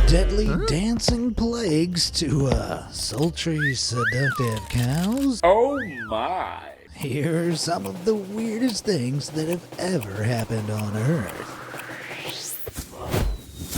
deadly dancing plagues to sultry, seductive cows? Oh my! Here are some of the weirdest things that have ever happened on Earth.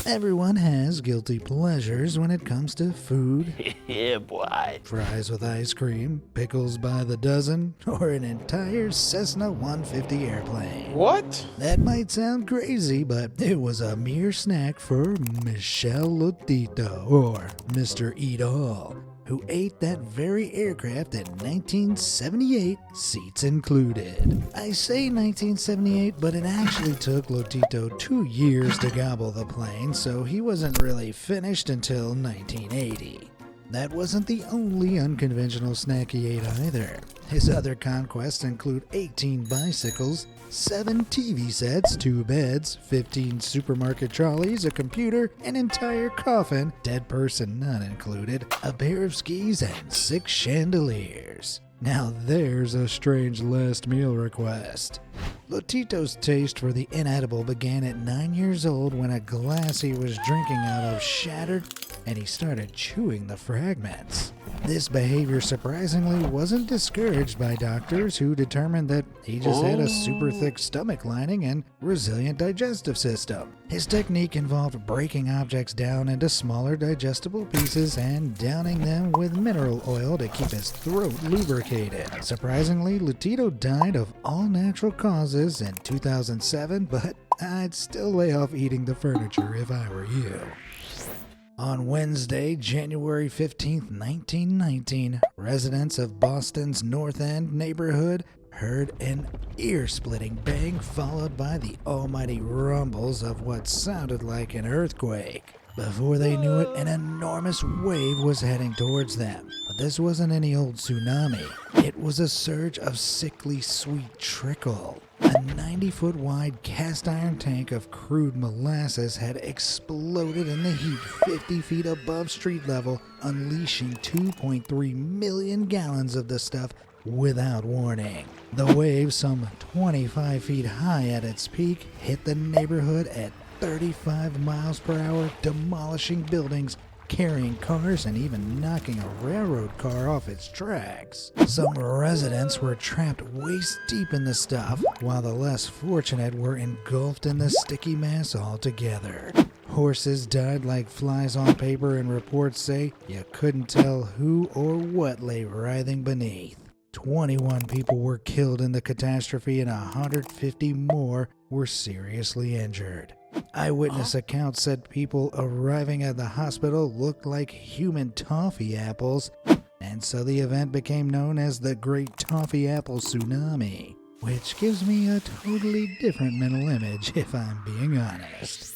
Everyone has guilty pleasures when it comes to food. Yeah, boy. Fries with ice cream, pickles by the dozen, or an entire Cessna 150 airplane. What? That might sound crazy, but it was a mere snack for Michel Lotito, or Mr. Eat All, who ate that very aircraft in 1978, seats included. I say 1978, but it actually took Lotito 2 years to gobble the plane, so he wasn't really finished until 1980. That wasn't the only unconventional snack he ate either. His other conquests include 18 bicycles, 7 TV sets, 2 beds, 15 supermarket trolleys, a computer, an entire coffin, dead person not included, a pair of skis, and 6 chandeliers. Now there's a strange last meal request. Lotito's taste for the inedible began at 9 years old when a glass he was drinking out of shattered and he started chewing the fragments. This behavior surprisingly wasn't discouraged by doctors who determined that he just had a super thick stomach lining and resilient digestive system. His technique involved breaking objects down into smaller digestible pieces and downing them with mineral oil to keep his throat lubricated. Surprisingly, Lotito died of all natural causes in 2007, but I'd still lay off eating the furniture if I were you. On Wednesday, January 15, 1919, residents of Boston's North End neighborhood heard an ear-splitting bang followed by the almighty rumbles of what sounded like an earthquake. Before they knew it, an enormous wave was heading towards them. But this wasn't any old tsunami. It was a surge of sickly sweet trickle. A 90-foot wide cast-iron tank of crude molasses had exploded in the heat 50 feet above street level, unleashing 2.3 million gallons of the stuff without warning. The wave, some 25 feet high at its peak, hit the neighborhood at 35 miles per hour, demolishing buildings, carrying cars, and even knocking a railroad car off its tracks. Some residents were trapped waist deep in the stuff, while the less fortunate were engulfed in the sticky mass altogether. Horses died like flies on paper, and reports say you couldn't tell who or what lay writhing beneath. 21 people were killed in the catastrophe and 150 more were seriously injured. Eyewitness accounts said people arriving at the hospital looked like human toffee apples, and so the event became known as the Great Toffee Apple Tsunami, which gives me a totally different mental image if I'm being honest.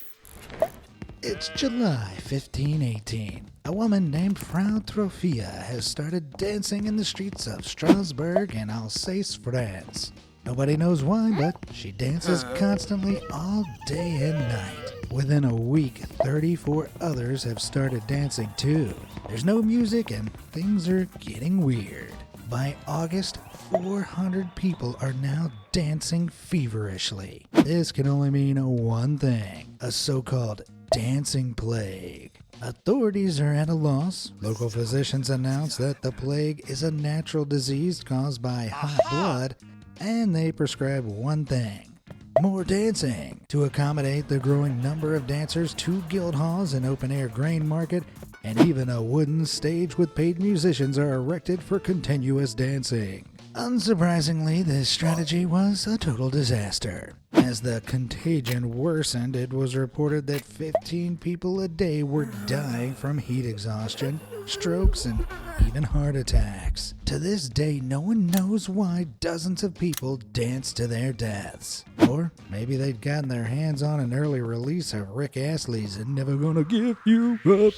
It's July 1518. A woman named Frau Trophia has started dancing in the streets of Strasbourg in Alsace, France. Nobody knows why, but she dances constantly all day and night. Within a week, 34 others have started dancing too. There's no music and things are getting weird. By August, 400 people are now dancing feverishly. This can only mean one thing: a so-called dancing plague. Authorities are at a loss. Local physicians announce that the plague is a natural disease caused by hot blood, and they prescribe one thing: more dancing. To accommodate the growing number of dancers, 2 guild halls, an open-air grain market, and even a wooden stage with paid musicians are erected for continuous dancing. Unsurprisingly, this strategy was a total disaster. As the contagion worsened, it was reported that 15 people a day were dying from heat exhaustion, strokes, and even heart attacks. To this day, no one knows why dozens of people danced to their deaths. Or maybe they'd gotten their hands on an early release of Rick Astley's Never Gonna Give You Up.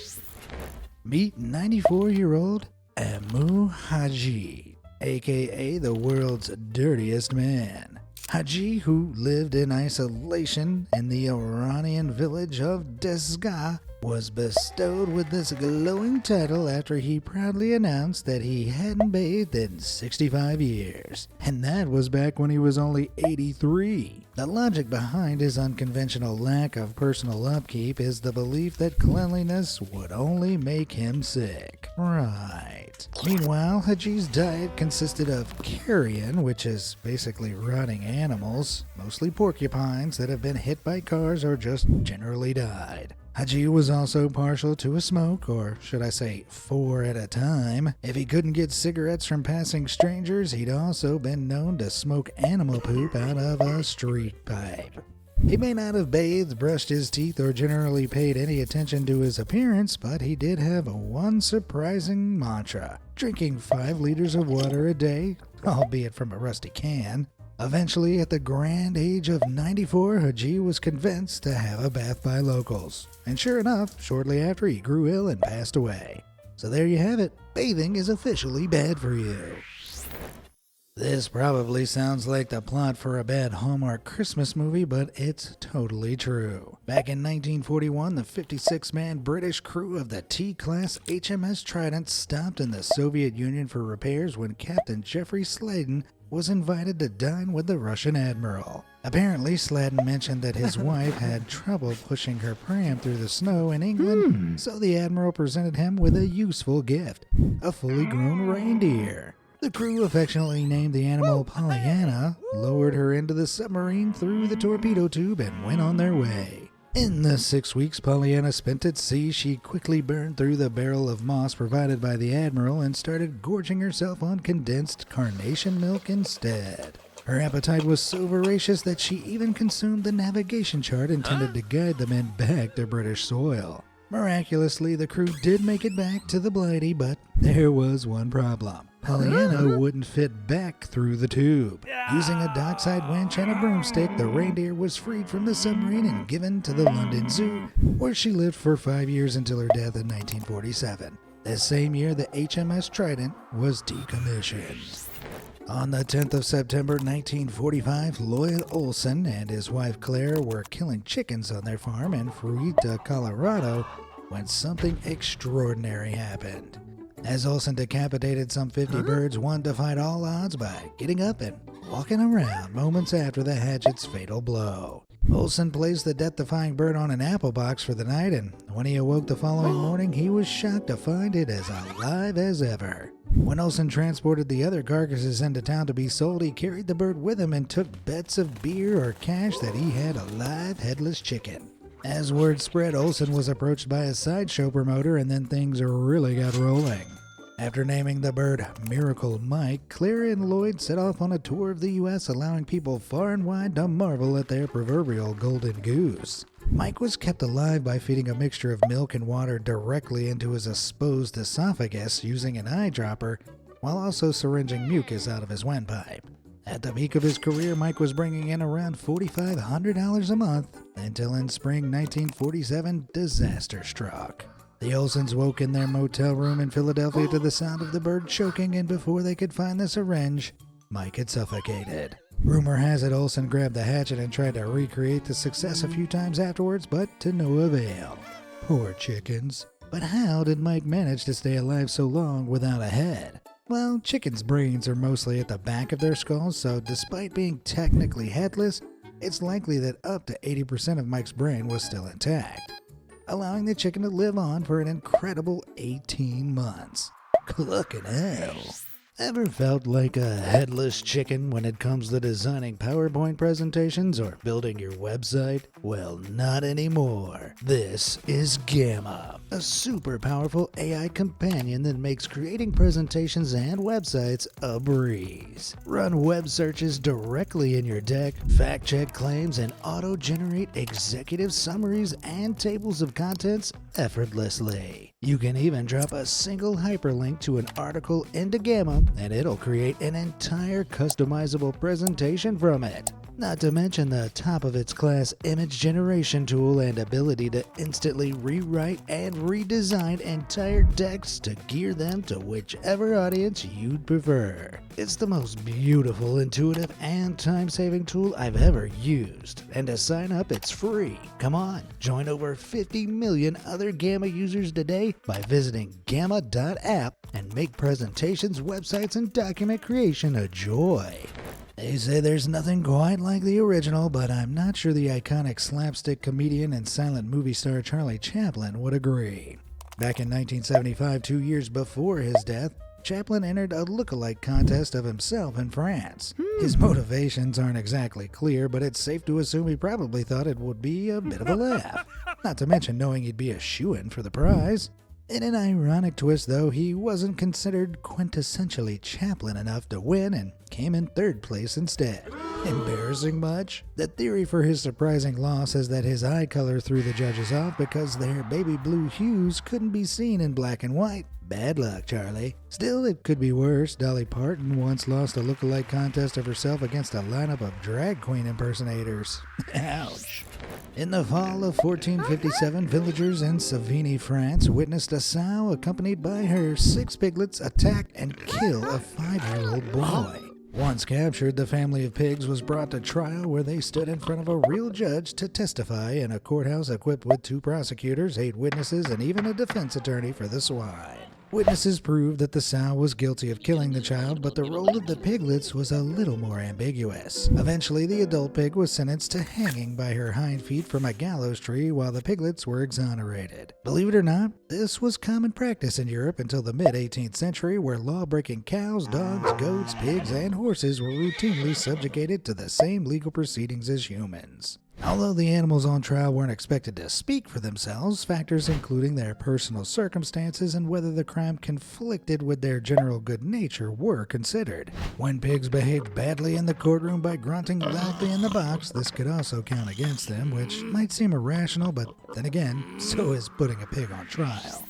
Meet 94-year-old Amu Haji, aka the world's dirtiest man. Haji, who lived in isolation in the Iranian village of Desga, was bestowed with this glowing title after he proudly announced that he hadn't bathed in 65 years. And that was back when he was only 83. The logic behind his unconventional lack of personal upkeep is the belief that cleanliness would only make him sick. Right. Meanwhile, Haji's diet consisted of carrion, which is basically rotting animals, mostly porcupines that have been hit by cars or just generally died. Haji was also partial to a smoke, or should I say 4 at a time. If he couldn't get cigarettes from passing strangers, he'd also been known to smoke animal poop out of a street pipe. He may not have bathed, brushed his teeth, or generally paid any attention to his appearance, but he did have one surprising mantra: drinking 5 liters of water a day, albeit from a rusty can. Eventually, at the grand age of 94, Haji was convinced to have a bath by locals. And sure enough, shortly after, he grew ill and passed away. So there you have it. Bathing is officially bad for you. This probably sounds like the plot for a bad Hallmark Christmas movie, but it's totally true. Back in 1941, the 56-man British crew of the T-class HMS Trident stopped in the Soviet Union for repairs when Captain Jeffrey Sladen was invited to dine with the Russian admiral. Apparently, Sladen mentioned that his wife had trouble pushing her pram through the snow in England, so the admiral presented him with a useful gift: a fully grown reindeer. The crew affectionately named the animal Pollyanna, lowered her into the submarine through the torpedo tube, and went on their way. In the 6 weeks Pollyanna spent at sea, she quickly burned through the barrel of moss provided by the admiral and started gorging herself on condensed carnation milk instead. Her appetite was so voracious that she even consumed the navigation chart intended to guide the men back to British soil. Miraculously, the crew did make it back to the Blighty, but there was one problem. Pollyanna wouldn't fit back through the tube. Using a dockside winch and a broomstick, the reindeer was freed from the submarine and given to the London Zoo, where she lived for 5 years until her death in 1947. This same year, the HMS Trident was decommissioned. On the 10th of September 1945, Lloyd Olson and his wife Claire were killing chickens on their farm in Fruita, Colorado, when something extraordinary happened. As Olson decapitated some 50 birds, one defied all odds by getting up and walking around moments after the hatchet's fatal blow. Olson placed the death-defying bird on an apple box for the night, and when he awoke the following morning, he was shocked to find it as alive as ever. When Olson transported the other carcasses into town to be sold, he carried the bird with him and took bets of beer or cash that he had a live headless chicken. As word spread, Olson was approached by a sideshow promoter, and then things really got rolling. After naming the bird Miracle Mike, Claire and Lloyd set off on a tour of the U.S., allowing people far and wide to marvel at their proverbial golden goose. Mike was kept alive by feeding a mixture of milk and water directly into his exposed esophagus using an eyedropper, while also syringing mucus out of his windpipe. At the peak of his career, Mike was bringing in around $4,500 a month, until in spring 1947, disaster struck. The Olsons woke in their motel room in Philadelphia to the sound of the bird choking, and before they could find the syringe, Mike had suffocated. Rumor has it Olson grabbed the hatchet and tried to recreate the success a few times afterwards, but to no avail. Poor chickens. But how did Mike manage to stay alive so long without a head? Well, chickens' brains are mostly at the back of their skulls, so despite being technically headless, it's likely that up to 80% of Mike's brain was still intact, allowing the chicken to live on for an incredible 18 months. Clucking hell. Ever felt like a headless chicken when it comes to designing PowerPoint presentations or building your website? Well, not anymore. This is Gamma, a super powerful AI companion that makes creating presentations and websites a breeze. Run web searches directly in your deck, fact-check claims, and auto-generate executive summaries and tables of contents effortlessly. You can even drop a single hyperlink to an article into Gamma, and it'll create an entire customizable presentation from it. Not to mention the top-of-its-class image generation tool and ability to instantly rewrite and redesign entire texts to gear them to whichever audience you'd prefer. It's the most beautiful, intuitive, and time-saving tool I've ever used. And to sign up, it's free. Come on, join over 50 million other Gamma users today by visiting gamma.app and make presentations, websites, and document creation a joy. They say there's nothing quite like the original, but I'm not sure the iconic slapstick comedian and silent movie star Charlie Chaplin would agree. Back in 1975, 2 years before his death, Chaplin entered a look-alike contest of himself in France. His motivations aren't exactly clear, but it's safe to assume he probably thought it would be a bit of a laugh. Not to mention knowing he'd be a shoo-in for the prize. In an ironic twist, though, he wasn't considered quintessentially Chaplin enough to win and came in third place instead. Embarrassing much? The theory for his surprising loss is that his eye color threw the judges off because their baby blue hues couldn't be seen in black and white. Bad luck, Charlie. Still, it could be worse. Dolly Parton once lost a look-alike contest of herself against a lineup of drag queen impersonators. Ouch. In the fall of 1457, villagers in Savigny, France, witnessed a sow accompanied by her 6 piglets attack and kill a 5-year-old boy. Once captured, the family of pigs was brought to trial where they stood in front of a real judge to testify in a courthouse equipped with 2 prosecutors, 8 witnesses, and even a defense attorney for the swine. Witnesses proved that the sow was guilty of killing the child, but the role of the piglets was a little more ambiguous. Eventually, the adult pig was sentenced to hanging by her hind feet from a gallows tree while the piglets were exonerated. Believe it or not, this was common practice in Europe until the mid-18th century, where law-breaking cows, dogs, goats, pigs, and horses were routinely subjugated to the same legal proceedings as humans. Although the animals on trial weren't expected to speak for themselves, factors including their personal circumstances and whether the crime conflicted with their general good nature were considered. When pigs behaved badly in the courtroom by grunting loudly in the box, this could also count against them, which might seem irrational, but then again, so is putting a pig on trial.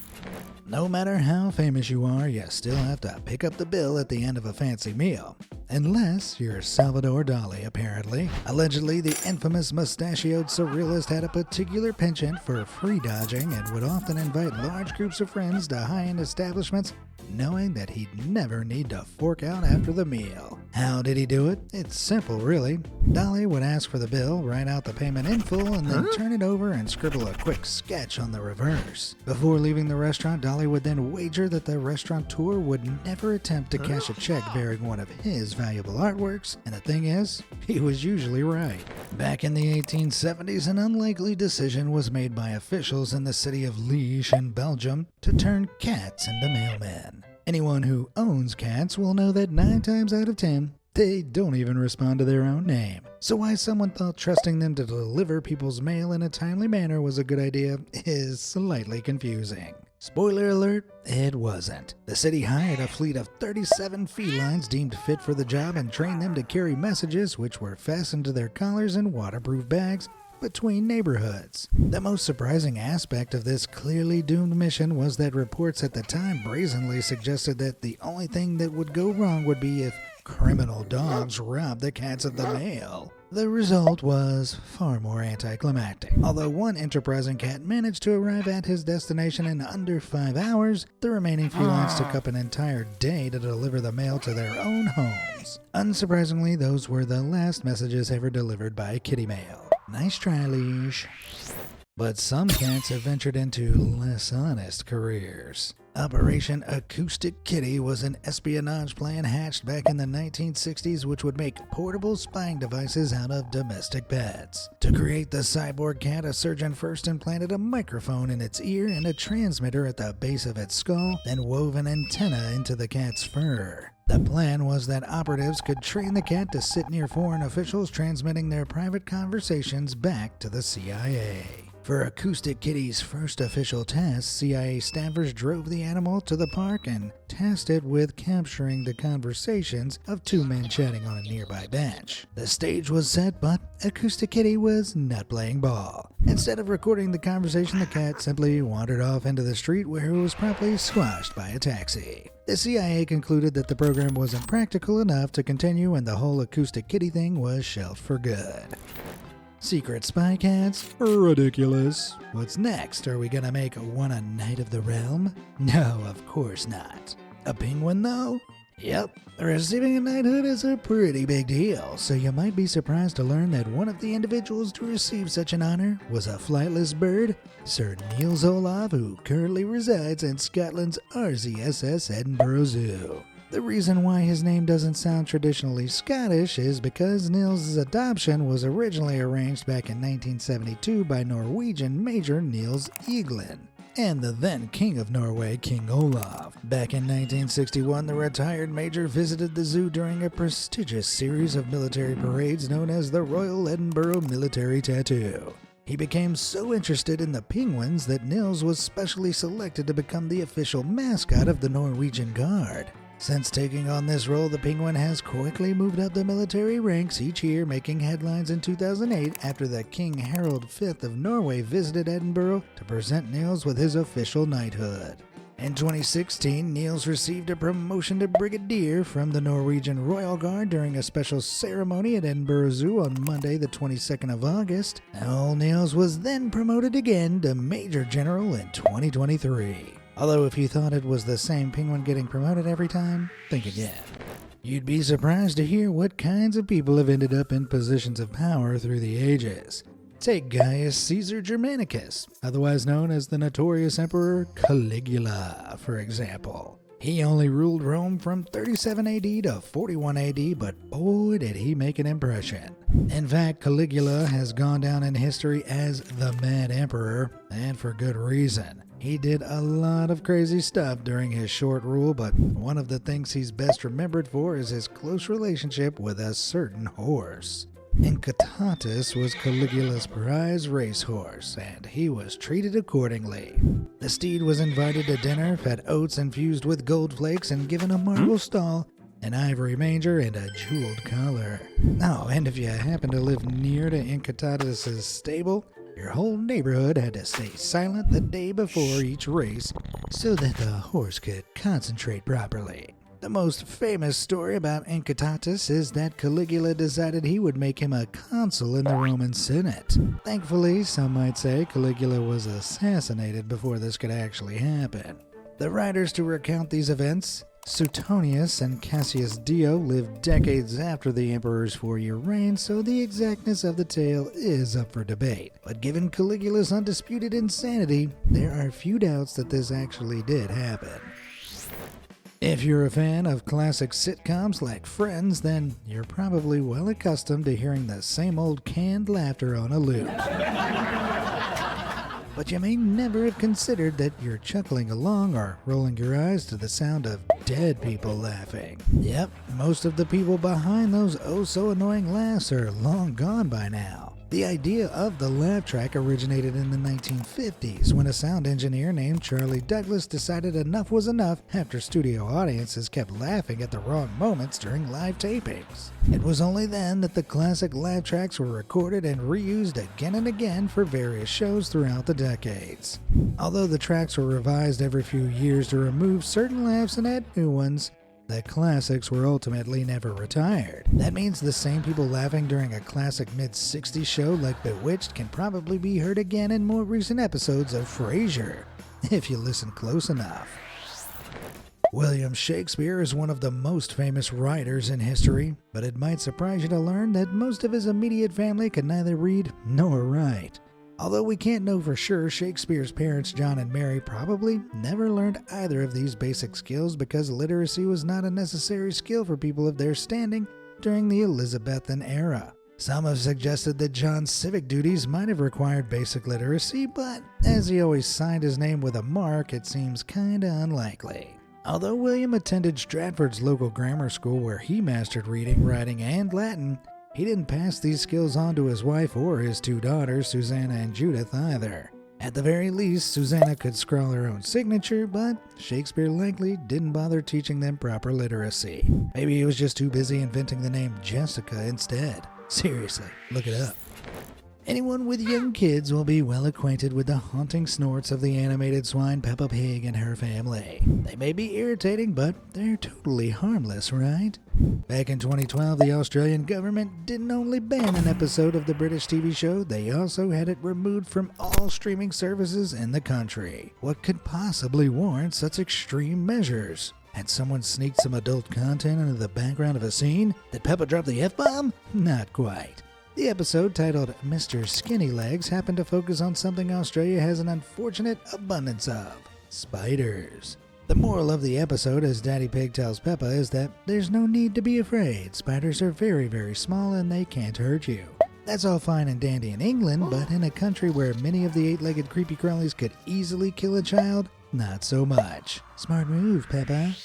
No matter how famous you are, you still have to pick up the bill at the end of a fancy meal. Unless you're Salvador Dali, apparently. Allegedly, the infamous mustachioed surrealist had a particular penchant for free dodging and would often invite large groups of friends to high-end establishments, knowing that he'd never need to fork out after the meal. How did he do it? It's simple, really. Dali would ask for the bill, write out the payment in full, and then turn it over and scribble a quick sketch on the reverse. Before leaving the restaurant, Dali would then wager that the restaurateur would never attempt to cash a check bearing one of his valuable artworks, and the thing is, he was usually right. Back in the 1870s, an unlikely decision was made by officials in the city of Liège in Belgium to turn cats into mailmen. Anyone who owns cats will know that 9 times out of 10, they don't even respond to their own name. So why someone thought trusting them to deliver people's mail in a timely manner was a good idea is slightly confusing. Spoiler alert, it wasn't. The city hired a fleet of 37 felines deemed fit for the job and trained them to carry messages which were fastened to their collars in waterproof bags between neighborhoods. The most surprising aspect of this clearly doomed mission was that reports at the time brazenly suggested that the only thing that would go wrong would be if criminal dogs robbed the cats of the mail. The result was far more anticlimactic. Although one enterprising cat managed to arrive at his destination in under 5 hours, the remaining felines took up an entire day to deliver the mail to their own homes. Unsurprisingly, those were the last messages ever delivered by kitty mail. Nice try, Liège. But some cats have ventured into less honest careers. Operation Acoustic Kitty was an espionage plan hatched back in the 1960s which would make portable spying devices out of domestic pets. To create the cyborg cat, a surgeon first implanted a microphone in its ear and a transmitter at the base of its skull, then wove an antenna into the cat's fur. The plan was that operatives could train the cat to sit near foreign officials transmitting their private conversations back to the CIA. For Acoustic Kitty's first official test, CIA staffers drove the animal to the park and tasked it with capturing the conversations of two men chatting on a nearby bench. The stage was set, but Acoustic Kitty was not playing ball. Instead of recording the conversation, the cat simply wandered off into the street where it was promptly squashed by a taxi. The CIA concluded that the program wasn't practical enough to continue and the whole Acoustic Kitty thing was shelved for good. Secret spy cats? Ridiculous. What's next? Are we gonna make one a Knight of the Realm? No, of course not. A penguin, though? Yep, receiving a knighthood is a pretty big deal, so you might be surprised to learn that one of the individuals to receive such an honor was a flightless bird, Sir Niels Olaf, who currently resides in Scotland's RZSS Edinburgh Zoo. The reason why his name doesn't sound traditionally Scottish is because Niels' adoption was originally arranged back in 1972 by Norwegian Major Niels Egelund and the then King of Norway, King Olaf. Back in 1961, the retired major visited the zoo during a prestigious series of military parades known as the Royal Edinburgh Military Tattoo. He became so interested in the penguins that Niels was specially selected to become the official mascot of the Norwegian Guard. Since taking on this role, the penguin has quickly moved up the military ranks each year, making headlines in 2008 after the King Harald V of Norway visited Edinburgh to present Niels with his official knighthood. In 2016, Niels received a promotion to brigadier from the Norwegian Royal Guard during a special ceremony at Edinburgh Zoo on Monday, the 22nd of August. Old Niels was then promoted again to Major General in 2023. Although if you thought it was the same penguin getting promoted every time, think again. You'd be surprised to hear what kinds of people have ended up in positions of power through the ages. Take Gaius Caesar Germanicus, otherwise known as the notorious Emperor Caligula, for example. He only ruled Rome from 37 AD to 41 AD, but boy did he make an impression. In fact, Caligula has gone down in history as the Mad Emperor, and for good reason. He did a lot of crazy stuff during his short rule, but one of the things he's best remembered for is his close relationship with a certain horse. Incomprehensible was Caligula's prize racehorse, and he was treated accordingly. The steed was invited to dinner, fed oats infused with gold flakes, and given a marble stall, an ivory manger, and a jeweled collar. Oh, and if you happen to live near to Incomprehensible's stable, your whole neighborhood had to stay silent the day before each race so that the horse could concentrate properly. The most famous story about Incomprehensible is that Caligula decided he would make him a consul in the Roman Senate. Thankfully, some might say Caligula was assassinated before this could actually happen. The writers to recount these events, Suetonius and Cassius Dio, lived decades after the emperor's 4-year reign, so the exactness of the tale is up for debate. But given Caligula's undisputed insanity, there are few doubts that this actually did happen. If you're a fan of classic sitcoms like Friends, then you're probably well accustomed to hearing the same old canned laughter on a loop. But you may never have considered that you're chuckling along or rolling your eyes to the sound of dead people laughing. Yep, most of the people behind those oh-so-annoying laughs are long gone by now. The idea of the laugh track originated in the 1950s when a sound engineer named Charlie Douglas decided enough was enough after studio audiences kept laughing at the wrong moments during live tapings. It was only then that the classic laugh tracks were recorded and reused again and again for various shows throughout the decades. Although the tracks were revised every few years to remove certain laughs and add new ones, the classics were ultimately never retired. That means the same people laughing during a classic mid-60s show like Bewitched can probably be heard again in more recent episodes of Frasier, if you listen close enough. William Shakespeare is one of the most famous writers in history, but it might surprise you to learn that most of his immediate family could neither read nor write. Although we can't know for sure, Shakespeare's parents, John and Mary, probably never learned either of these basic skills because literacy was not a necessary skill for people of their standing during the Elizabethan era. Some have suggested that John's civic duties might have required basic literacy, but as he always signed his name with a mark, it seems kinda unlikely. Although William attended Stratford's local grammar school where he mastered reading, writing, and Latin, He didn't pass these skills on to his wife or his two daughters, Susanna and Judith, either. At the very least, Susanna could scrawl her own signature, but Shakespeare likely didn't bother teaching them proper literacy. Maybe he was just too busy inventing the name Jessica instead. Seriously, look it up. Anyone with young kids will be well acquainted with the haunting snorts of the animated swine Peppa Pig and her family. They may be irritating, but they're totally harmless, right? Back in 2012, the Australian government didn't only ban an episode of the British TV show, they also had it removed from all streaming services in the country. What could possibly warrant such extreme measures? Had someone sneaked some adult content into the background of a scene? Did Peppa drop the F-bomb? Not quite. The episode, titled Mr. Skinny Legs, happened to focus on something Australia has an unfortunate abundance of: spiders. The moral of the episode, as Daddy Pig tells Peppa, is that there's no need to be afraid. Spiders are very, very small and they can't hurt you. That's all fine and dandy in England, but in a country where many of the eight-legged creepy crawlies could easily kill a child, not so much. Smart move, Peppa.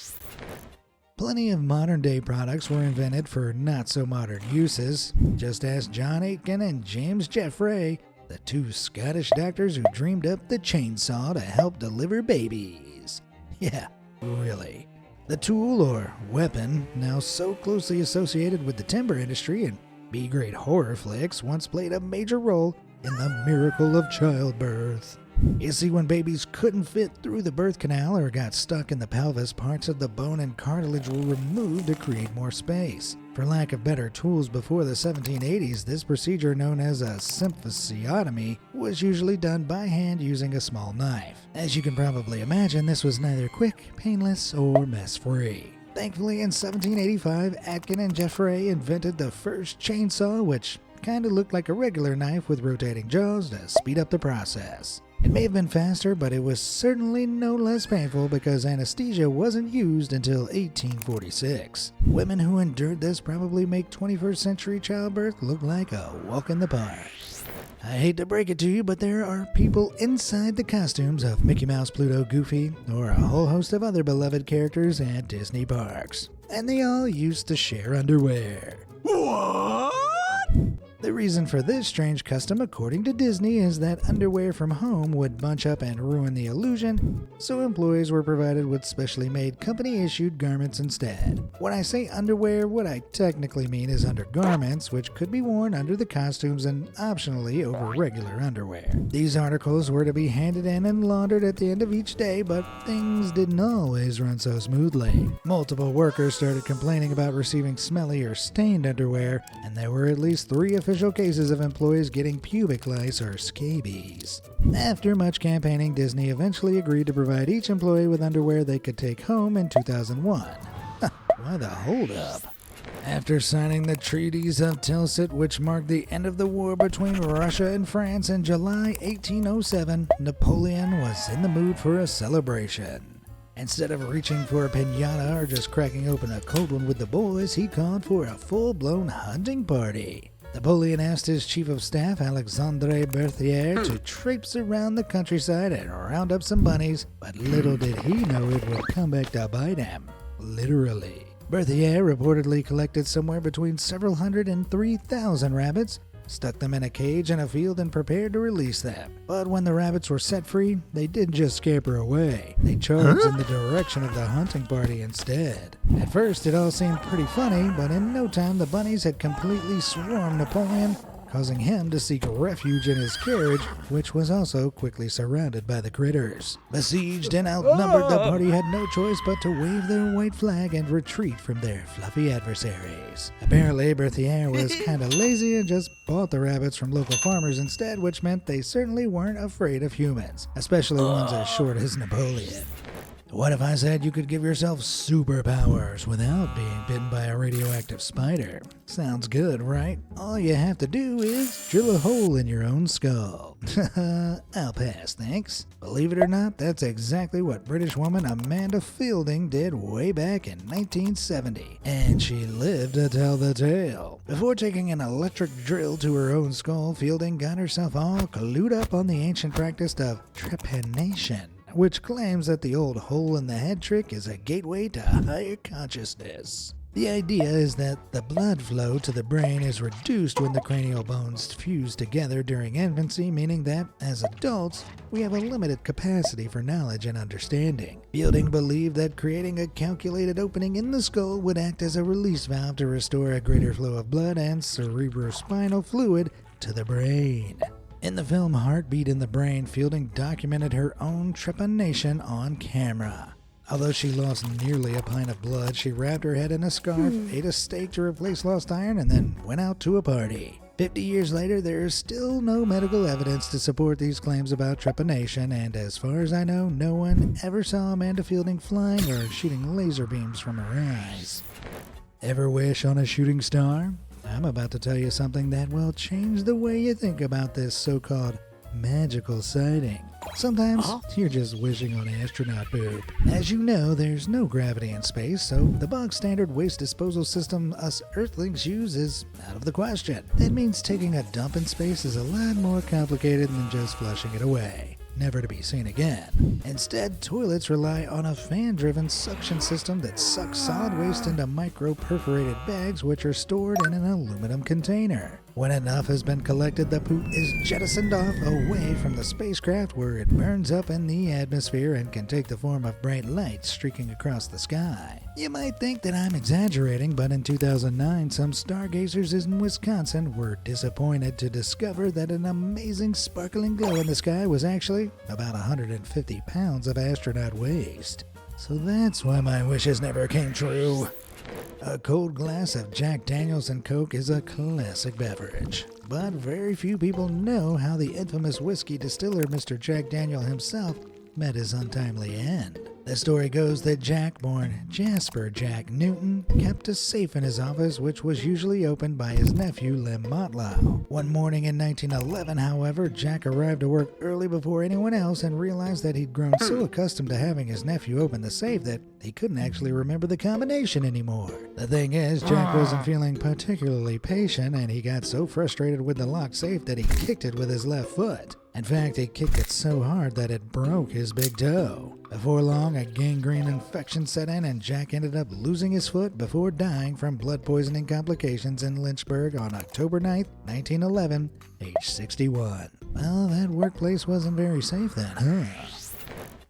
Plenty of modern-day products were invented for not-so-modern uses. Just ask John Aitken and James Jeffrey, the two Scottish doctors who dreamed up the chainsaw to help deliver babies. Yeah, really. The tool, or weapon, now so closely associated with the timber industry and B-grade horror flicks, once played a major role in the miracle of childbirth. You see, when babies couldn't fit through the birth canal or got stuck in the pelvis, parts of the bone and cartilage were removed to create more space. For lack of better tools before the 1780s, this procedure, known as a symphysiotomy, was usually done by hand using a small knife. As you can probably imagine, this was neither quick, painless, or mess-free. Thankfully, in 1785, Aitken and Jeffrey invented the first chainsaw, which kinda looked like a regular knife with rotating jaws to speed up the process. It may have been faster, but it was certainly no less painful because anesthesia wasn't used until 1846. Women who endured this probably make 21st century childbirth look like a walk in the park. I hate to break it to you, but there are people inside the costumes of Mickey Mouse, Pluto, Goofy, or a whole host of other beloved characters at Disney parks. And they all used to share underwear. What? The reason for this strange custom, according to Disney, is that underwear from home would bunch up and ruin the illusion, so employees were provided with specially made company-issued garments instead. When I say underwear, what I technically mean is undergarments, which could be worn under the costumes and optionally over regular underwear. These articles were to be handed in and laundered at the end of each day, but things didn't always run so smoothly. Multiple workers started complaining about receiving smelly or stained underwear, and there were at least 3 official cases of employees getting pubic lice or scabies. After much campaigning, Disney eventually agreed to provide each employee with underwear they could take home in 2001. Why the holdup? After signing the Treaties of Tilsit, which marked the end of the war between Russia and France in July 1807, Napoleon was in the mood for a celebration. Instead of reaching for a piñata or just cracking open a cold one with the boys, he called for a full-blown hunting party. Napoleon asked his chief of staff, Alexandre Berthier, to traipse around the countryside and round up some bunnies, but little did he know it would come back to bite him. Literally. Berthier reportedly collected somewhere between several hundred and 3,000 rabbits, stuck them in a cage in a field, and prepared to release them. But when the rabbits were set free, they didn't just scamper away. They charged in the direction of the hunting party instead. At first, it all seemed pretty funny, but in no time, the bunnies had completely swarmed Napoleon, causing him to seek refuge in his carriage, which was also quickly surrounded by the critters. Besieged and outnumbered, the party had no choice but to wave their white flag and retreat from their fluffy adversaries. Apparently, Berthier was kinda lazy and just bought the rabbits from local farmers instead, which meant they certainly weren't afraid of humans, especially ones as short as Napoleon. What if I said you could give yourself superpowers without being bitten by a radioactive spider? Sounds good, right? All you have to do is drill a hole in your own skull. I'll pass, thanks. Believe it or not, that's exactly what British woman Amanda Fielding did way back in 1970. And she lived to tell the tale. Before taking an electric drill to her own skull, Fielding got herself all clued up on the ancient practice of trepanation, which claims that the old hole in the head trick is a gateway to higher consciousness. The idea is that the blood flow to the brain is reduced when the cranial bones fuse together during infancy, meaning that, as adults, we have a limited capacity for knowledge and understanding. Fielding believed that creating a calculated opening in the skull would act as a release valve to restore a greater flow of blood and cerebrospinal fluid to the brain. In the film Heartbeat in the Brain, Fielding documented her own trepanation on camera. Although she lost nearly a pint of blood, she wrapped her head in a scarf, ate a steak to replace lost iron, and then went out to a party. 50 years later, there is still no medical evidence to support these claims about trepanation, and as far as I know, no one ever saw Amanda Fielding flying or shooting laser beams from her eyes. Ever wish on a shooting star? I'm about to tell you something that will change the way you think about this so-called magical sighting. Sometimes you're just wishing on astronaut poop. As you know, there's no gravity in space, so the bog standard waste disposal system us Earthlings use is out of the question. That means taking a dump in space is a lot more complicated than just flushing it away, never to be seen again. Instead, toilets rely on a fan-driven suction system that sucks solid waste into micro-perforated bags which are stored in an aluminum container. When enough has been collected, the poop is jettisoned off away from the spacecraft where it burns up in the atmosphere and can take the form of bright light streaking across the sky. You might think that I'm exaggerating, but in 2009, some stargazers in Wisconsin were disappointed to discover that an amazing sparkling glow in the sky was actually about 150 pounds of astronaut waste. So that's why my wishes never came true. A cold glass of Jack Daniels and Coke is a classic beverage, but very few people know how the infamous whiskey distiller Mr. Jack Daniel himself met his untimely end. The story goes that Jack, born Jasper Jack Newton, kept a safe in his office which was usually opened by his nephew Lem Motlow. One morning in 1911, however, Jack arrived to work early before anyone else and realized that he'd grown so accustomed to having his nephew open the safe that he couldn't actually remember the combination anymore. The thing is, Jack wasn't feeling particularly patient, and he got so frustrated with the locked safe that he kicked it with his left foot. In fact, he kicked it so hard that it broke his big toe. Before long, a gangrene infection set in and Jack ended up losing his foot before dying from blood poisoning complications in Lynchburg on October 9, 1911, age 61. Well, that workplace wasn't very safe then, huh?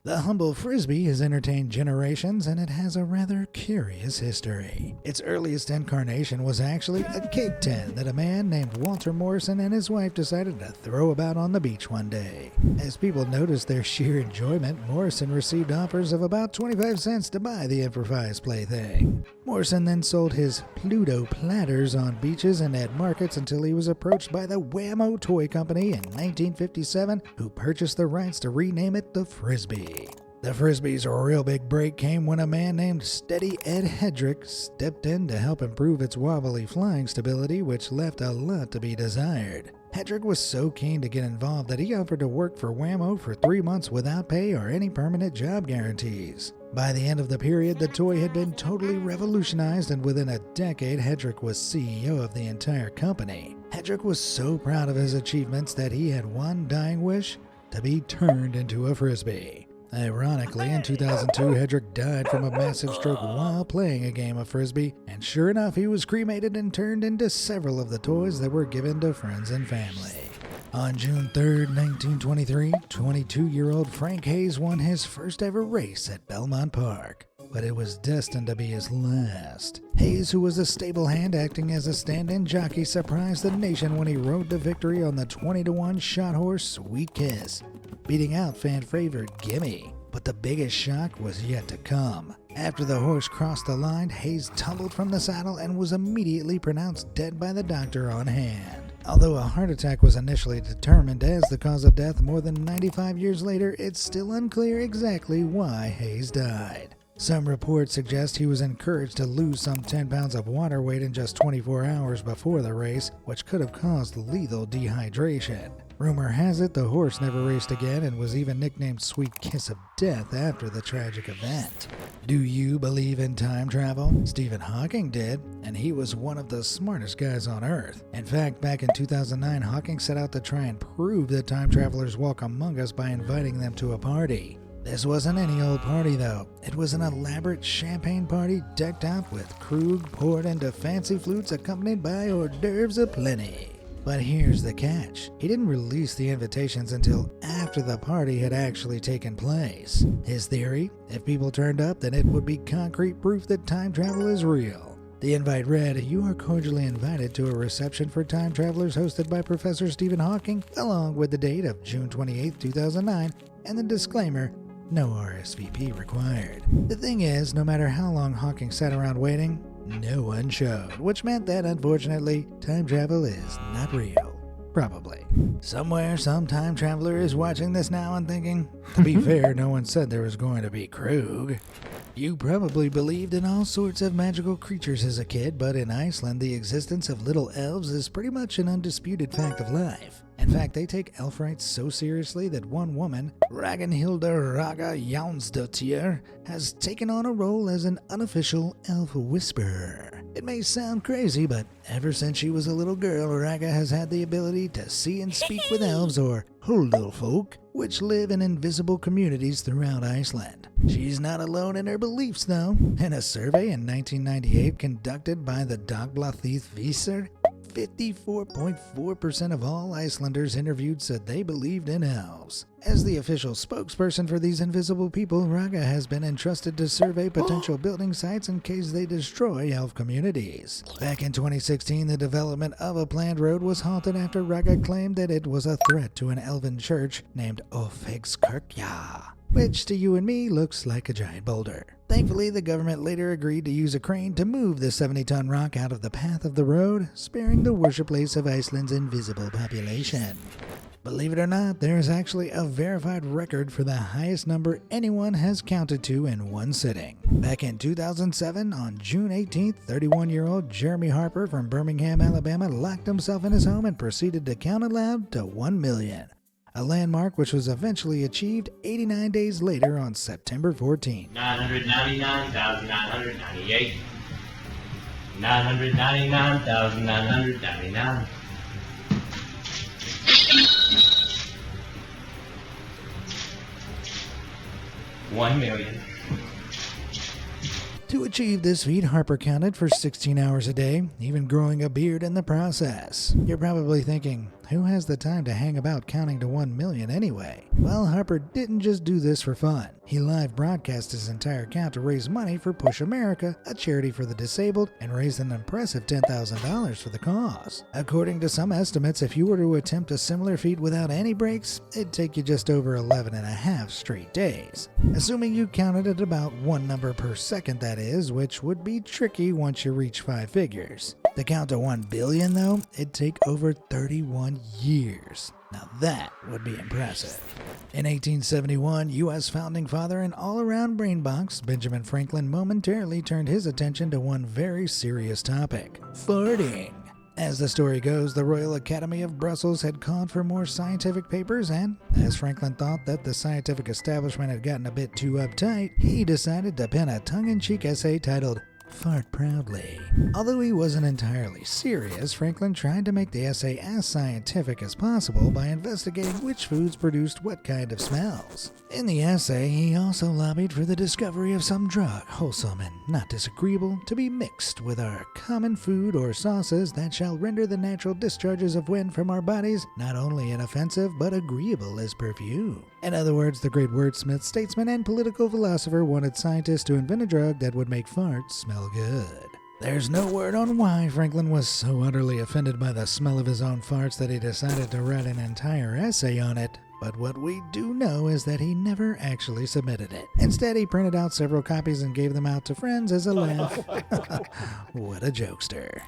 The humble frisbee has entertained generations, and it has a rather curious history. Its earliest incarnation was actually a cake tin that a man named Walter Morrison and his wife decided to throw about on the beach one day. As people noticed their sheer enjoyment, Morrison received offers of about 25 cents to buy the improvised plaything. Morrison then sold his Pluto platters on beaches and at markets until he was approached by the Wham-O Toy Company in 1957, who purchased the rights to rename it the Frisbee. The Frisbee's real big break came when a man named Steady Ed Hedrick stepped in to help improve its wobbly flying stability, which left a lot to be desired. Hedrick was so keen to get involved that he offered to work for Wham-O for 3 months without pay or any permanent job guarantees. By the end of the period, the toy had been totally revolutionized, and within a decade, Hedrick was CEO of the entire company. Hedrick was so proud of his achievements that he had one dying wish: to be turned into a Frisbee. Ironically, in 2002, Hedrick died from a massive stroke while playing a game of Frisbee, and sure enough, he was cremated and turned into several of the toys that were given to friends and family. On June 3, 1923, 22-year-old Frank Hayes won his first ever race at Belmont Park, but it was destined to be his last. Hayes, who was a stable hand acting as a stand-in jockey, surprised the nation when he rode to victory on the 20-1 shot horse Sweet Kiss, beating out fan favorite Gimme. But the biggest shock was yet to come. After the horse crossed the line, Hayes tumbled from the saddle and was immediately pronounced dead by the doctor on hand. Although a heart attack was initially determined as the cause of death, more than 95 years later, it's still unclear exactly why Hayes died. Some reports suggest he was encouraged to lose some 10 pounds of water weight in just 24 hours before the race, which could have caused lethal dehydration. Rumor has it the horse never raced again and was even nicknamed Sweet Kiss of Death after the tragic event. Do you believe in time travel? Stephen Hawking did, and he was one of the smartest guys on Earth. In fact, back in 2009, Hawking set out to try and prove that time travelers walk among us by inviting them to a party. This wasn't any old party though. It was an elaborate champagne party decked out with Krug poured into fancy flutes accompanied by hors d'oeuvres aplenty. But here's the catch. He didn't release the invitations until after the party had actually taken place. His theory, if people turned up, then it would be concrete proof that time travel is real. The invite read, "You are cordially invited to a reception for time travelers hosted by Professor Stephen Hawking," along with the date of June 28, 2009, and the disclaimer, "No RSVP required." The thing is, no matter how long Hawking sat around waiting, no one showed, which meant that, unfortunately, time travel is not real. Probably. Somewhere, some time traveler is watching this now and thinking, to be fair, no one said there was going to be Krug. You probably believed in all sorts of magical creatures as a kid, but in Iceland, the existence of little elves is pretty much an undisputed fact of life. In fact, they take elf rights so seriously that one woman, Ragnhildur Raga Jónsdóttir, has taken on a role as an unofficial elf whisperer. It may sound crazy, but ever since she was a little girl, Raga has had the ability to see and speak with elves, or huldufólk, which live in invisible communities throughout Iceland. She's not alone in her beliefs, though. In a survey in 1998 conducted by the Dagblaðið 54.4% of all Icelanders interviewed said they believed in elves. As the official spokesperson for these invisible people, Raga has been entrusted to survey potential building sites in case they destroy elf communities. Back in 2016, the development of a planned road was halted after Raga claimed that it was a threat to an elven church named Ófeigskirkja, which to you and me looks like a giant boulder. Thankfully, the government later agreed to use a crane to move the 70-ton rock out of the path of the road, sparing the worship place of Iceland's invisible population. Believe it or not, there is actually a verified record for the highest number anyone has counted to in one sitting. Back in 2007, on June 18th, 31-year-old Jeremy Harper from Birmingham, Alabama locked himself in his home and proceeded to count aloud to 1 million. A landmark which was eventually achieved 89 days later on September 14. 999,998. 999,999. 1 million. To achieve this feat, Harper counted for 16 hours a day, even growing a beard in the process. You're probably thinking, who has the time to hang about counting to 1 million anyway? Well, Harper didn't just do this for fun. He live broadcast his entire count to raise money for Push America, a charity for the disabled, and raised an impressive $10,000 for the cause. According to some estimates, if you were to attempt a similar feat without any breaks, it'd take you just over 11 and a half straight days. Assuming you counted at about one number per second, that is, which would be tricky once you reach 5 figures. To count to 1 billion, though, it'd take over 31 years. Now that would be impressive. In 1871, U.S. founding father and all-around brainbox, Benjamin Franklin momentarily turned his attention to one very serious topic: farting. As the story goes, the Royal Academy of Brussels had called for more scientific papers, and as Franklin thought that the scientific establishment had gotten a bit too uptight, he decided to pen a tongue-in-cheek essay titled Fart Proudly. Although he wasn't entirely serious, Franklin tried to make the essay as scientific as possible by investigating which foods produced what kind of smells. In the essay, he also lobbied for the discovery of some drug, wholesome and not disagreeable, to be mixed with our common food or sauces that shall render the natural discharges of wind from our bodies not only inoffensive but agreeable as perfume. In other words, the great wordsmith, statesman, and political philosopher wanted scientists to invent a drug that would make farts smell good. There's no word on why Franklin was so utterly offended by the smell of his own farts that he decided to write an entire essay on it. But what we do know is that he never actually submitted it. Instead, he printed out several copies and gave them out to friends as a laugh. What a jokester.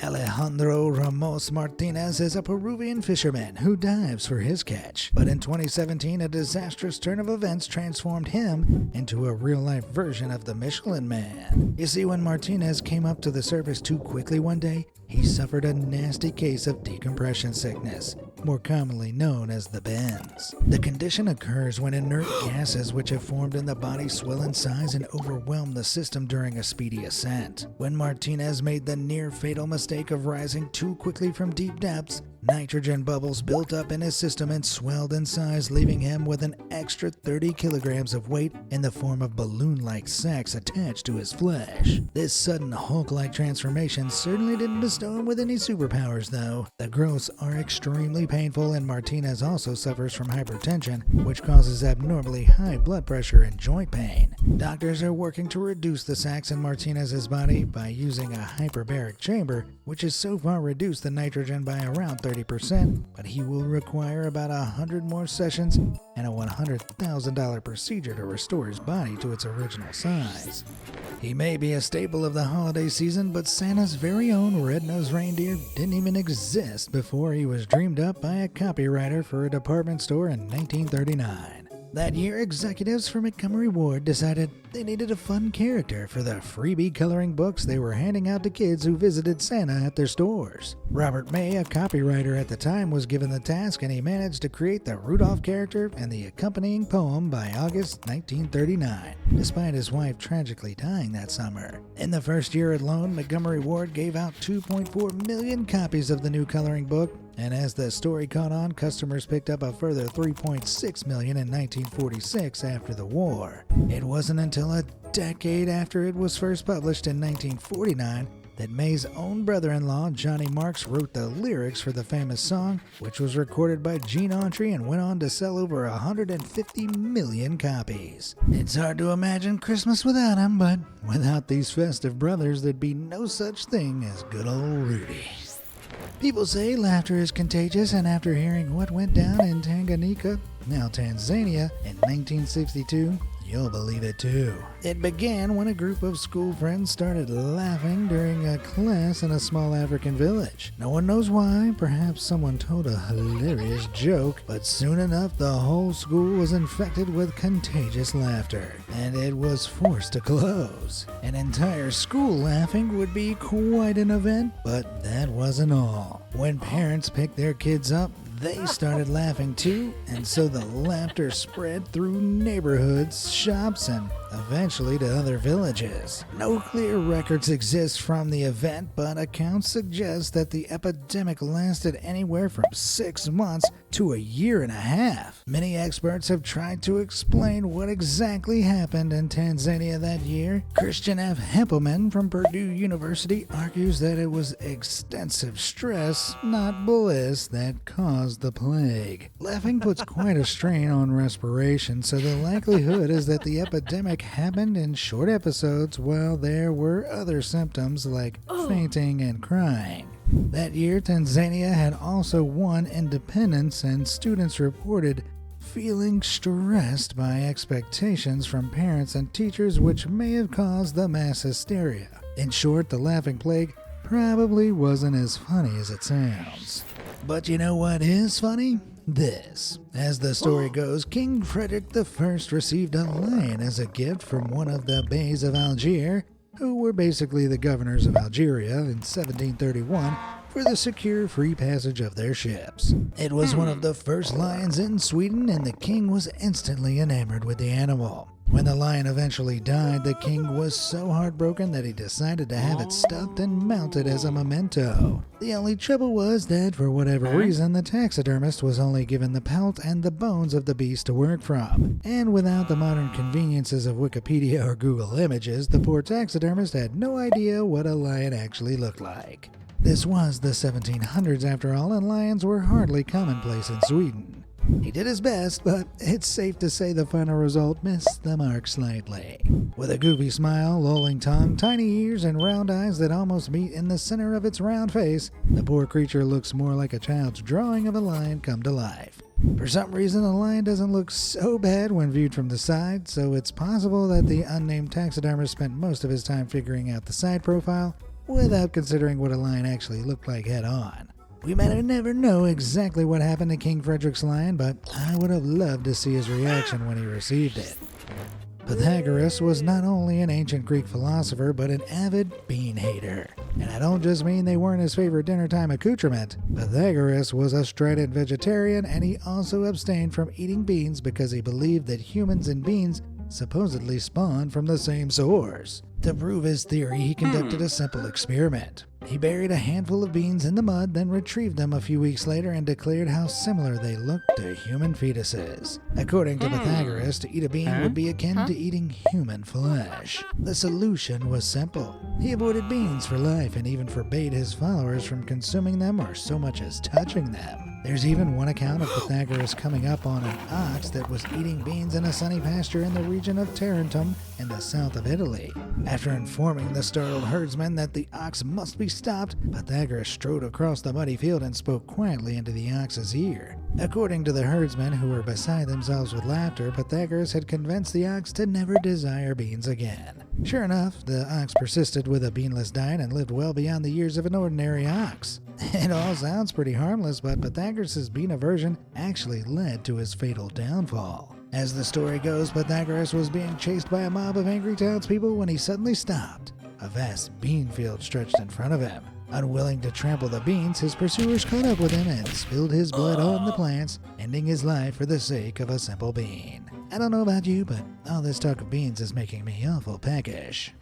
Alejandro Ramos Martinez is a Peruvian fisherman who dives for his catch. But in 2017, a disastrous turn of events transformed him into a real-life version of the Michelin Man. You see, when Martinez came up to the surface too quickly one day, he suffered a nasty case of decompression sickness, more commonly known as the bends. The condition occurs when inert gases which have formed in the body swell in size and overwhelm the system during a speedy ascent. When Martinez made the near-fatal mistake of rising too quickly from deep depths, Nitrogen bubbles built up in his system and swelled in size, leaving him with an extra 30 kilograms of weight in the form of balloon-like sacs attached to his flesh. This sudden Hulk-like transformation certainly didn't bestow him with any superpowers, though. The growths are extremely painful, and Martinez also suffers from hypertension, which causes abnormally high blood pressure and joint pain. Doctors are working to reduce the sacs in Martinez's body by using a hyperbaric chamber, which has so far reduced the nitrogen by around 30%, but he will require about 100 more sessions and a $100,000 procedure to restore his body to its original size. He may be a staple of the holiday season, but Santa's very own red-nosed reindeer didn't even exist before he was dreamed up by a copywriter for a department store in 1939. That year, executives for Montgomery Ward decided they needed a fun character for the freebie coloring books they were handing out to kids who visited Santa at their stores. Robert May, a copywriter at the time, was given the task, and he managed to create the Rudolph character and the accompanying poem by August 1939, despite his wife tragically dying that summer. In the first year alone, Montgomery Ward gave out 2.4 million copies of the new coloring book, and as the story caught on, customers picked up a further 3.6 million in 1946 after the war. It wasn't until a decade after it was first published in 1949 that May's own brother-in-law, Johnny Marks, wrote the lyrics for the famous song, which was recorded by Gene Autry and went on to sell over 150 million copies. It's hard to imagine Christmas without him, but without these festive brothers, there'd be no such thing as good old Rudy. People say laughter is contagious, and after hearing what went down in Tanganyika, now Tanzania, in 1962, you'll believe it too. It began when a group of school friends started laughing during a class in a small African village. No one knows why, perhaps someone told a hilarious joke, but soon enough the whole school was infected with contagious laughter, and it was forced to close. An entire school laughing would be quite an event, but that wasn't all. When parents picked their kids up, they started laughing too, and so the laughter spread through neighborhoods, shops, and eventually to other villages. No clear records exist from the event, but accounts suggest that the epidemic lasted anywhere from 6 months to a year and a half. Many experts have tried to explain what exactly happened in Tanzania that year. Christian F. Hempelman from Purdue University argues that it was extensive stress, not bliss, that caused the plague. Laughing puts quite a strain on respiration, so the likelihood is that the epidemic happened in short episodes while there were other symptoms like fainting and crying. That year, Tanzania had also won independence, and students reported feeling stressed by expectations from parents and teachers, which may have caused the mass hysteria. In short, the laughing plague probably wasn't as funny as it sounds. But you know what is funny? This. As the story goes, King Frederick I received a lion as a gift from one of the beys of Algiers, who were basically the governors of Algeria in 1731, for the secure free passage of their ships. It was one of the first lions in Sweden, and the king was instantly enamored with the animal. When the lion eventually died, the king was so heartbroken that he decided to have it stuffed and mounted as a memento. The only trouble was that, for whatever reason, the taxidermist was only given the pelt and the bones of the beast to work from. And without the modern conveniences of Wikipedia or Google Images, the poor taxidermist had no idea what a lion actually looked like. This was the 1700s after all, and lions were hardly commonplace in Sweden. He did his best, but it's safe to say the final result missed the mark slightly. With a goofy smile, lolling tongue, tiny ears, and round eyes that almost meet in the center of its round face, the poor creature looks more like a child's drawing of a lion come to life. For some reason, the lion doesn't look so bad when viewed from the side, so it's possible that the unnamed taxidermist spent most of his time figuring out the side profile without considering what a lion actually looked like head on. We might never know exactly what happened to King Frederick's lion, but I would have loved to see his reaction when he received it. Pythagoras was not only an ancient Greek philosopher, but an avid bean hater. And I don't just mean they weren't his favorite dinnertime accoutrement. Pythagoras was a strident vegetarian, and he also abstained from eating beans because he believed that humans and beans supposedly spawned from the same source. To prove his theory, he conducted a simple experiment. He buried a handful of beans in the mud, then retrieved them a few weeks later and declared how similar they looked to human fetuses. According to Pythagoras, to eat a bean would be akin to eating human flesh. The solution was simple. He avoided beans for life and even forbade his followers from consuming them or so much as touching them. There's even one account of Pythagoras coming up on an ox that was eating beans in a sunny pasture in the region of Tarentum in the south of Italy. After informing the startled herdsman that the ox must be stopped, Pythagoras strode across the muddy field and spoke quietly into the ox's ear. According to the herdsmen, who were beside themselves with laughter, Pythagoras had convinced the ox to never desire beans again. Sure enough, the ox persisted with a beanless diet and lived well beyond the years of an ordinary ox. It all sounds pretty harmless, but Pythagoras' bean aversion actually led to his fatal downfall. As the story goes, Pythagoras was being chased by a mob of angry townspeople when he suddenly stopped. A vast bean field stretched in front of him. Unwilling to trample the beans, his pursuers caught up with him and spilled his blood on the plants, ending his life for the sake of a simple bean. I don't know about you, but all this talk of beans is making me awful peckish.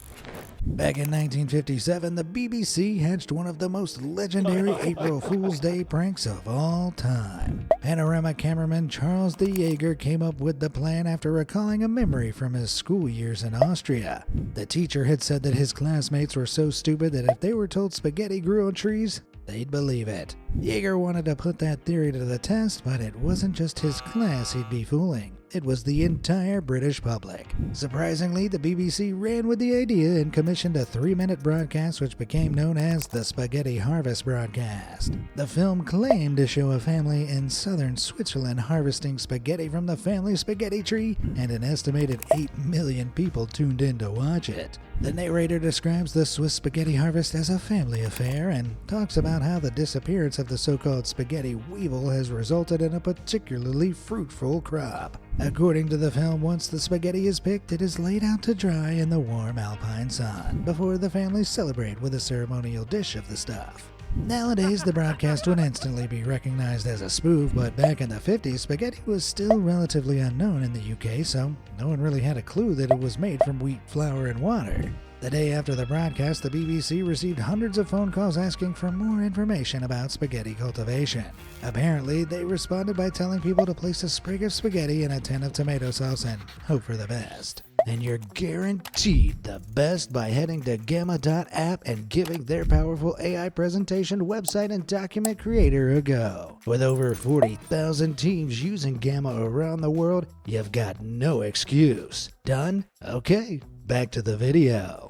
Back in 1957, the BBC hatched one of the most legendary April Fool's Day pranks of all time. Panorama cameraman Charles de Jager came up with the plan after recalling a memory from his school years in Austria. The teacher had said that his classmates were so stupid that if they were told spaghetti grew on trees, they'd believe it. Jager wanted to put that theory to the test, but it wasn't just his class he'd be fooling. It was the entire British public. Surprisingly, the BBC ran with the idea and commissioned a 3-minute broadcast which became known as the Spaghetti Harvest broadcast. The film claimed to show a family in southern Switzerland harvesting spaghetti from the family spaghetti tree, and an estimated 8 million people tuned in to watch it. The narrator describes the Swiss spaghetti harvest as a family affair and talks about how the disappearance of the so-called spaghetti weevil has resulted in a particularly fruitful crop. According to the film, once the spaghetti is picked, it is laid out to dry in the warm alpine sun before the families celebrate with a ceremonial dish of the stuff. Nowadays, the broadcast would instantly be recognized as a spoof, but back in the 50s, spaghetti was still relatively unknown in the UK, so no one really had a clue that it was made from wheat, flour, and water. The day after the broadcast, the BBC received hundreds of phone calls asking for more information about spaghetti cultivation. Apparently, they responded by telling people to place a sprig of spaghetti in a tin of tomato sauce and hope for the best. And you're guaranteed the best by heading to Gamma.app and giving their powerful AI presentation website and document creator a go. With over 40,000 teams using Gamma around the world, you've got no excuse. Done? Okay, back to the video.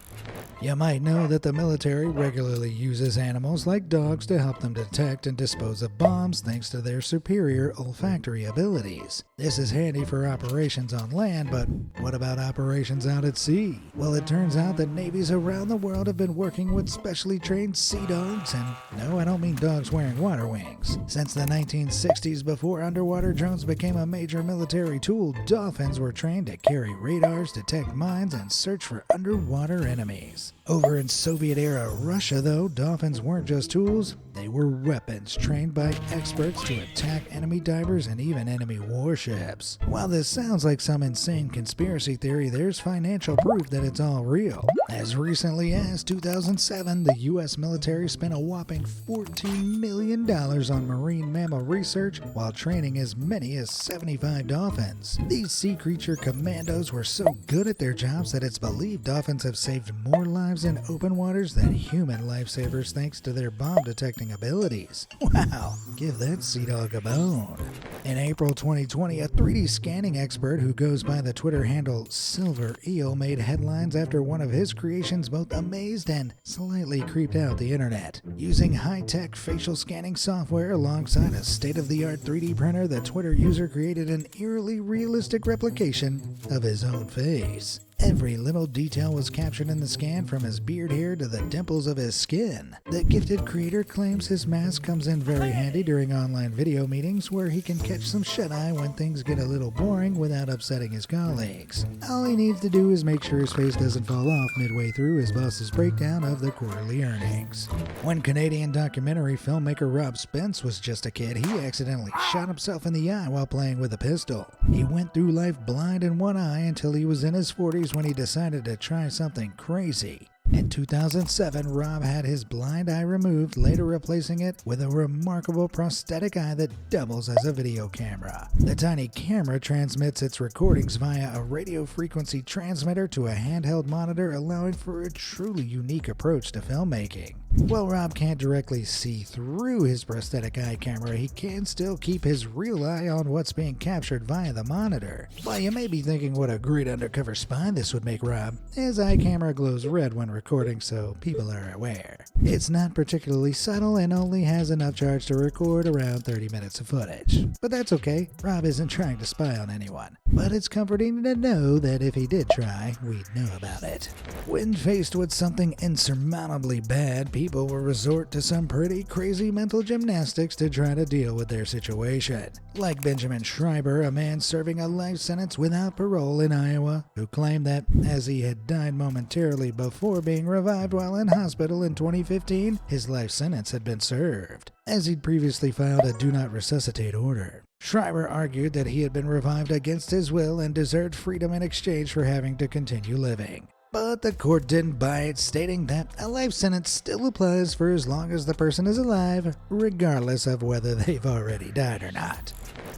You might know that the military regularly uses animals like dogs to help them detect and dispose of bombs thanks to their superior olfactory abilities. This is handy for operations on land, but what about operations out at sea? Well, it turns out that navies around the world have been working with specially trained sea dogs, and no, I don't mean dogs wearing water wings. Since the 1960s, before underwater drones became a major military tool, dolphins were trained to carry radars, detect mines, and search for underwater enemies. Over in Soviet-era Russia, though, dolphins weren't just tools, they were weapons trained by experts to attack enemy divers and even enemy warships. While this sounds like some insane conspiracy theory, there's financial proof that it's all real. As recently as 2007, the U.S. military spent a whopping $14 million on marine mammal research while training as many as 75 dolphins. These sea creature commandos were so good at their jobs that it's believed dolphins have saved more lives in open waters than human lifesavers thanks to their bomb detecting abilities. Wow, give that sea dog a bone. In April 2020, a 3D scanning expert who goes by the Twitter handle Silver Eel made headlines after one of his creations both amazed and slightly creeped out the internet. Using high-tech facial scanning software alongside a state-of-the-art 3D printer, the Twitter user created an eerily realistic replication of his own face. Every little detail was captured in the scan, from his beard hair to the dimples of his skin. The gifted creator claims his mask comes in very handy during online video meetings where he can catch some shut-eye when things get a little boring without upsetting his colleagues. All he needs to do is make sure his face doesn't fall off midway through his boss's breakdown of the quarterly earnings. When Canadian documentary filmmaker Rob Spence was just a kid, he accidentally shot himself in the eye while playing with a pistol. He went through life blind in one eye until he was in his 40s when he decided to try something crazy. In 2007, Rob had his blind eye removed, later replacing it with a remarkable prosthetic eye that doubles as a video camera. The tiny camera transmits its recordings via a radio frequency transmitter to a handheld monitor, allowing for a truly unique approach to filmmaking. While Rob can't directly see through his prosthetic eye camera, he can still keep his real eye on what's being captured via the monitor. While you may be thinking what a great undercover spy this would make Rob, his eye camera glows red when recording, so people are aware. It's not particularly subtle and only has enough charge to record around 30 minutes of footage. But that's okay, Rob isn't trying to spy on anyone. But it's comforting to know that if he did try, we'd know about it. When faced with something insurmountably bad, people will resort to some pretty crazy mental gymnastics to try to deal with their situation. Like Benjamin Schreiber, a man serving a life sentence without parole in Iowa, who claimed that, as he had died momentarily before being revived while in hospital in 2015, his life sentence had been served, as he'd previously filed a do not resuscitate order. Schreiber argued that he had been revived against his will and deserved freedom in exchange for having to continue living. But the court didn't buy it, stating that a life sentence still applies for as long as the person is alive, regardless of whether they've already died or not.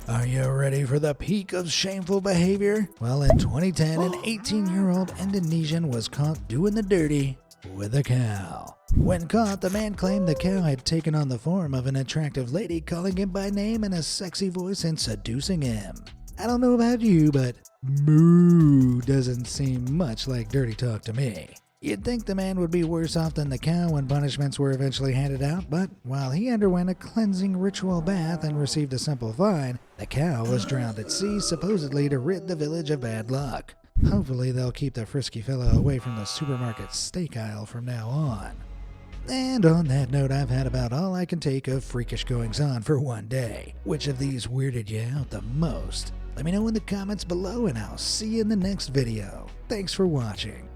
Are you ready for the peak of shameful behavior? Well, in 2010, an 18-year-old Indonesian was caught doing the dirty with a cow. When caught, the man claimed the cow had taken on the form of an attractive lady, calling him by name in a sexy voice and seducing him. I don't know about you, but moo doesn't seem much like dirty talk to me. You'd think the man would be worse off than the cow when punishments were eventually handed out, but while he underwent a cleansing ritual bath and received a simple fine, the cow was drowned at sea, supposedly to rid the village of bad luck. Hopefully they'll keep the frisky fellow away from the supermarket steak aisle from now on. And on that note, I've had about all I can take of freakish goings-on for one day. Which of these weirded you out the most? Let me know in the comments below, and I'll see you in the next video. Thanks for watching.